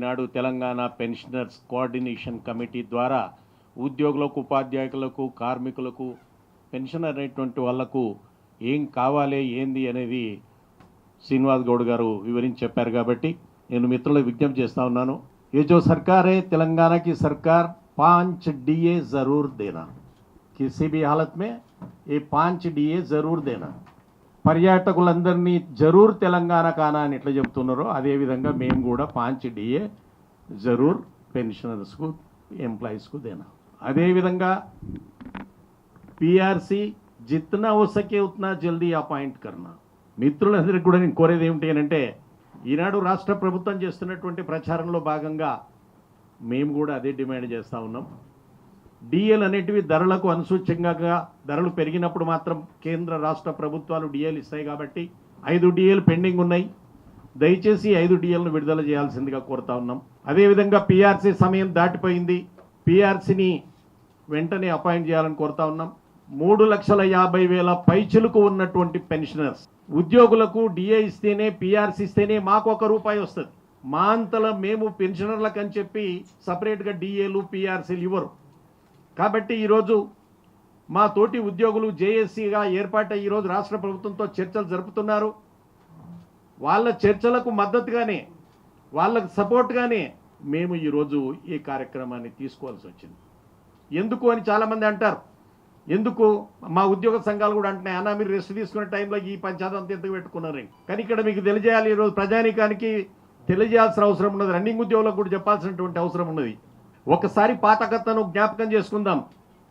ఈనాడు Telangana pensioners coordination committee ద్వారా ఉద్యోగులకు, ఉపాధ్యాయులకు, కార్మికులకు, పెన్షన్ అనేటువంటి వాళ్లకు ఏం కావాలి ఏంది అనేది శ్రీనివాస్ గౌడ్ గారు వివరించి చెప్పారు కాబట్టి నేను మిత్రులకు విజ్ఞప్తి చేస్తా ఉన్నాను. ये जो सरकार है तेलंगाना की सरकार 5 DA ज़रूर देना, किसी भी हालत में ये 5 DA ज़रूर देना. పర్యాటకులందరినీ జరూర్ తెలంగాణ కానా అని ఎట్లా చెప్తున్నారో అదేవిధంగా మేము కూడా 5 DA జరూర్ పెన్షనర్స్కు, ఎంప్లాయీస్కు దేనా. అదేవిధంగా PRC జిత్నా హో సకే ఉత్నా జల్దీ అపాయింట్ కర్నా. మిత్రులందరికీ కూడా నేను కోరేది ఏమిటి అంటే ఈనాడు రాష్ట్ర ప్రభుత్వం చేస్తున్నటువంటి ప్రచారంలో భాగంగా మేము కూడా అదే డిమాండ్ చేస్తూ ఉన్నాం. డిఏలు అనేటివి ధరలకు అనుసూచ్యంగా ధరలు పెరిగినప్పుడు మాత్రం కేంద్ర రాష్ట్ర ప్రభుత్వాలు డిఏలు ఇస్తాయి కాబట్టి 5 డిఏలు పెండింగ్ ఉన్నాయి. దయచేసి 5 డిఏలను విడుదల చేయాల్సిందిగా కోరుతా ఉన్నాం. అదేవిధంగా PRC సమయం దాటిపోయింది, PRCని వెంటనే అపాయింట్ చేయాలని కోరుతా ఉన్నాం. 3,50,000 పైచిలకు ఉన్నటువంటి పెన్షనర్స్ ఉద్యోగులకు డిఏ ఇస్తేనే, PRC ఇస్తేనే మాకు ₹1 వస్తుంది. మా అంతలో మేము పెన్షనర్లకు అని చెప్పి సపరేట్గా డిఏలు, PRCలు ఇవ్వరు. కాబట్టి ఈరోజు మా తోటి ఉద్యోగులు జేఏసీగా ఏర్పాటై ఈరోజు రాష్ట్ర ప్రభుత్వంతో చర్చలు జరుపుతున్నారు. వాళ్ళ చర్చలకు మద్దతుగానే, వాళ్ళకు సపోర్ట్గానే మేము ఈరోజు ఈ కార్యక్రమాన్ని తీసుకోవాల్సి వచ్చింది. ఎందుకు అని చాలామంది అంటారు. ఎందుకు మా ఉద్యోగ సంఘాలు కూడా అంటున్నాయి, అన్న మీరు రెస్ట్ తీసుకునే టైంలో ఈ పంచాయతీ అంత ఎందుకు పెట్టుకున్నారు. కానీ ఇక్కడ మీకు తెలియజేయాలి, ఈరోజు ప్రజానీకానికి తెలియజేయాల్సిన అవసరం ఉన్నది, రన్నింగ్ ఉద్యోగులకు కూడా చెప్పాల్సినటువంటి అవసరం ఉన్నది. ఒకసారి పాత కథను జ్ఞాపకం చేసుకుందాం.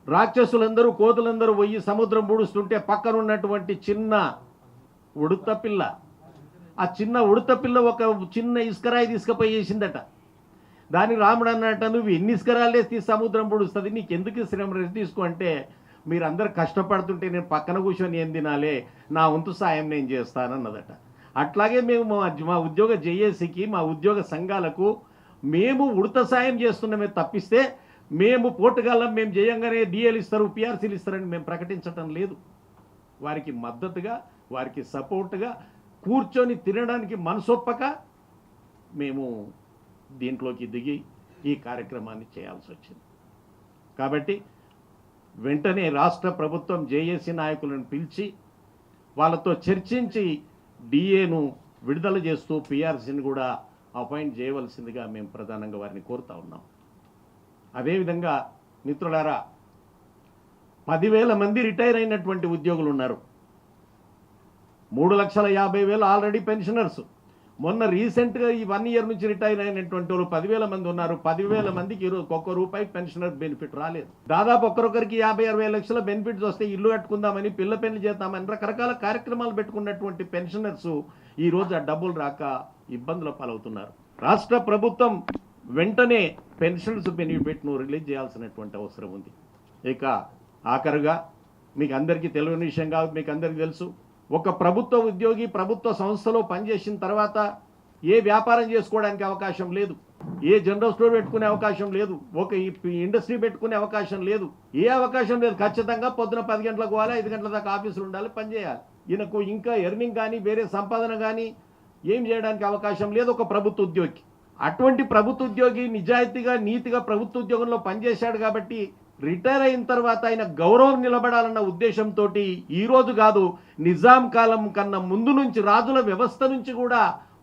రాక్షసులందరూ, కోతులందరూ పోయి సముద్రం పూడుస్తుంటే పక్కన ఉన్నటువంటి చిన్న ఉడత పిల్ల, ఆ చిన్న ఉడత పిల్ల ఒక చిన్న ఇసుకరాయి తీసుకుపోయి వేసిందట. దాని రాముడు అన్నట్ట, నువ్వు ఎన్ని ఇసుకరాలు వేస్తే సముద్రం పూడుస్తుంది, నీకు ఎందుకు శ్రమ రెస్ట్ తీసుకో అంటే, మీరందరూ కష్టపడుతుంటే నేను పక్కన కూర్చొని ఏం తినాలే, నా వంతు సాయం నేను చేస్తానన్నదట. అట్లాగే మేము మా ఉద్యోగ జేఏసీకి, మా ఉద్యోగ సంఘాలకు మేము ఉడత సాయం చేస్తున్నామే తప్పిస్తే మేము పోటుగాళ్ళం, మేము చేయంగానే డిఏలు ఇస్తారు, PRCలు ఇస్తారని మేము ప్రకటించటం లేదు. వారికి మద్దతుగా, వారికి సపోర్ట్గా కూర్చొని తినడానికి మనసొప్పక మేము దీంట్లోకి దిగి ఈ కార్యక్రమాన్ని చేయాల్సి వచ్చింది. కాబట్టి వెంటనే రాష్ట్ర ప్రభుత్వం జేఏసీ నాయకులను పిలిచి వాళ్ళతో చర్చించి డిఏను విడుదల చేస్తూ PRCని కూడా అపాయింట్ చేయవలసిందిగా మేము ప్రధానంగా వారిని కోరుతా ఉన్నాం. అదేవిధంగా మిత్రులారా, 10,000 మంది రిటైర్ అయినటువంటి ఉద్యోగులు ఉన్నారు. 3,50,000 ఆల్రెడీ పెన్షనర్స్. మొన్న రీసెంట్గా ఈ 1 ఇయర్ నుంచి రిటైర్ అయినటువంటి వాళ్ళు 10,000 మంది ఉన్నారు. 10,000 మందికి ₹1 పెన్షనర్ బెనిఫిట్ రాలేదు. దాదాపు ఒక్కొక్కరికి 50-60 లక్షల బెనిఫిట్స్ వస్తే ఇల్లు కట్టుకుందామని, పిల్ల పెళ్లి చేద్దామని రకరకాల కార్యక్రమాలు పెట్టుకున్నటువంటి పెన్షనర్స్ ఈరోజు ఆ డబ్బులు రాక ఇబ్బందుల పాలవుతున్నారు. రాష్ట్ర ప్రభుత్వం వెంటనే పెన్షన్స్ బెనిఫిట్ను రిలీజ్ చేయాల్సినటువంటి అవసరం ఉంది. ఇక ఆఖరుగా మీకు అందరికీ తెలియని విషయం కాదు, మీకు అందరికీ తెలుసు, ఒక ప్రభుత్వ ఉద్యోగి ప్రభుత్వ సంస్థలో పనిచేసిన తర్వాత ఏ వ్యాపారం చేసుకోవడానికి అవకాశం లేదు, ఏ జనరల్ స్టోర్ పెట్టుకునే అవకాశం లేదు, ఒక ఇండస్ట్రీ పెట్టుకునే అవకాశం లేదు, ఏ అవకాశం లేదు. ఖచ్చితంగా పొద్దున 10 గంటలకు పోవాలి, 5 గంటల దాకా ఆఫీసులు ఉండాలి, పనిచేయాలి. ఈయనకు ఇంకా ఎర్నింగ్ కానీ వేరే సంపాదన కానీ ఏం చేయడానికి అవకాశం లేదు ఒక ప్రభుత్వ ఉద్యోగి. అటువంటి ప్రభుత్వ ఉద్యోగి నిజాయితీగా, నీతిగా ప్రభుత్వ ఉద్యోగంలో పనిచేశాడు కాబట్టి రిటైర్ అయిన తర్వాత ఆయన గౌరవం నిలబడాలన్న ఉద్దేశంతో ఈరోజు కాదు, నిజాం కాలం కన్నా ముందు నుంచి, రాజుల వ్యవస్థ నుంచి కూడా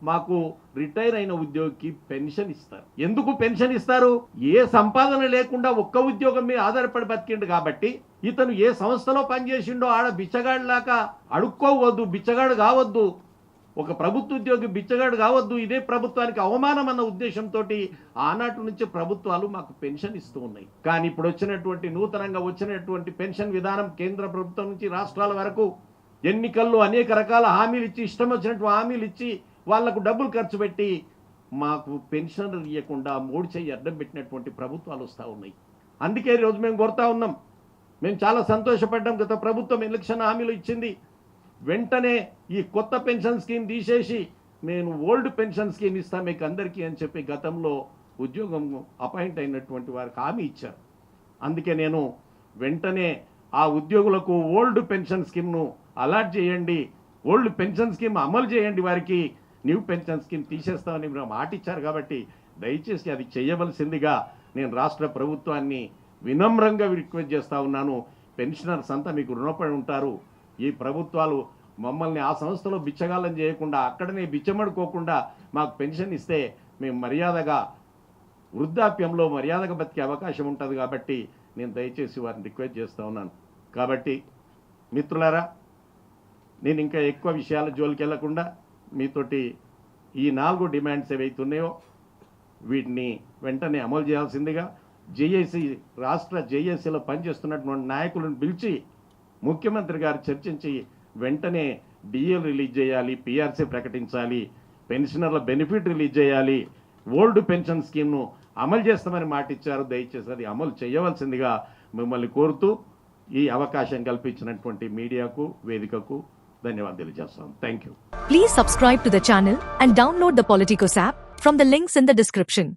మాకు రిటైర్ అయిన ఉద్యోగికి పెన్షన్ ఇస్తారు. ఎందుకు పెన్షన్ ఇస్తారు? ఏ సంపాదన లేకుండా ఒక్క ఉద్యోగం మీద ఆధారపడి బతికిండు కాబట్టి, ఇతను ఏ సంస్థలో పనిచేసిండో ఆడ బిచ్చగాడిలాగా అడుక్కోవద్దు, బిచ్చగాడు కావద్దు, ఒక ప్రభుత్వ ఉద్యోగి బిచ్చగాడు కావద్దు, ఇదే ప్రభుత్వానికి అవమానం అన్న ఉద్దేశంతో ఆనాటి నుంచి ప్రభుత్వాలు మాకు పెన్షన్ ఇస్తూ ఉన్నాయి. కానీ ఇప్పుడు వచ్చినటువంటి నూతనంగా వచ్చినటువంటి పెన్షన్ విధానం కేంద్ర ప్రభుత్వం నుంచి రాష్ట్రాల వరకు ఎన్నికల్లో అనేక రకాల హామీలు ఇచ్చి, ఇష్టం వచ్చినట్టు హామీలు ఇచ్చి వాళ్లకు డబ్బులు ఖర్చు పెట్టి మాకు పెన్షన్ ఇవ్వకుండా మోడి చేయి అడ్డం పెట్టినటువంటి ప్రభుత్వాలు వస్తూ ఉన్నాయి. అందుకే ఈరోజు మేము కోరుతా ఉన్నాం, మేము చాలా సంతోషపడ్డాం. గత ప్రభుత్వం ఎలక్షన్ హామీలు ఇచ్చింది, వెంటనే ఈ కొత్త పెన్షన్ స్కీమ్ తీసేసి నేను ఓల్డ్ పెన్షన్ స్కీమ్ ఇస్తాను మీకు అందరికీ అని చెప్పి గతంలో ఉద్యోగం అపాయింట్ అయినటువంటి వారికి హామీ ఇచ్చారు. అందుకే నేను వెంటనే ఆ ఉద్యోగులకు ఓల్డ్ పెన్షన్ స్కీమ్ను అలాట్ చేయండి, ఓల్డ్ పెన్షన్ స్కీమ్ అమలు చేయండి, వారికి న్యూ పెన్షన్ స్కీమ్ తీసేస్తామని మీరు మాట ఇచ్చారు. కాబట్టి దయచేసి అది చేయవలసిందిగా నేను రాష్ట్ర ప్రభుత్వాన్ని వినమ్రంగా రిక్వెస్ట్ చేస్తూ ఉన్నాను. పెన్షనర్స్ అంతా మీకు రుణపడి ఉంటారు. ఈ ప్రభుత్వాలు మమ్మల్ని ఆ సంస్థలో బిచ్చగాలం చేయకుండా అక్కడనే బిచ్చమడుకోకుండా మాకు పెన్షన్ ఇస్తే మేము మర్యాదగా వృద్ధాప్యంలో మర్యాదగా బతికే అవకాశం ఉంటుంది. కాబట్టి నేను దయచేసి వారిని రిక్వెస్ట్ చేస్తూ ఉన్నాను. కాబట్టి మిత్రులారా, నేను ఇంకా ఎక్కువ విషయాల జోలికి వెళ్లకుండా మీతోటి ఈ 4 డిమాండ్స్ ఏవైతే ఉన్నాయో వీటిని వెంటనే అమలు చేయాల్సిందిగా జేఏసీ రాష్ట్ర జేఏసీలో పనిచేస్తున్నటువంటి నాయకులను పిలిచి ముఖ్యమంత్రి గారు చర్చించి వెంటనే డిఏలు రిలీజ్ చేయాలి, పిఆర్సీ ప్రకటించాలి, పెన్షనర్ల బెనిఫిట్ రిలీజ్ చేయాలి, ఓల్డ్ పెన్షన్ స్కీమ్ను అమలు చేస్తామని మాట ఇచ్చారు. దయచేసి అది అమలు చేయవలసిందిగా మిమ్మల్ని కోరుతూ ఈ అవకాశం కల్పించినటువంటి మీడియాకు వేదికకు ధన్యవాదాలు తెలియజేస్తాను. Thank you. Please subscribe to the channel and download the Politicos app from the links in the description.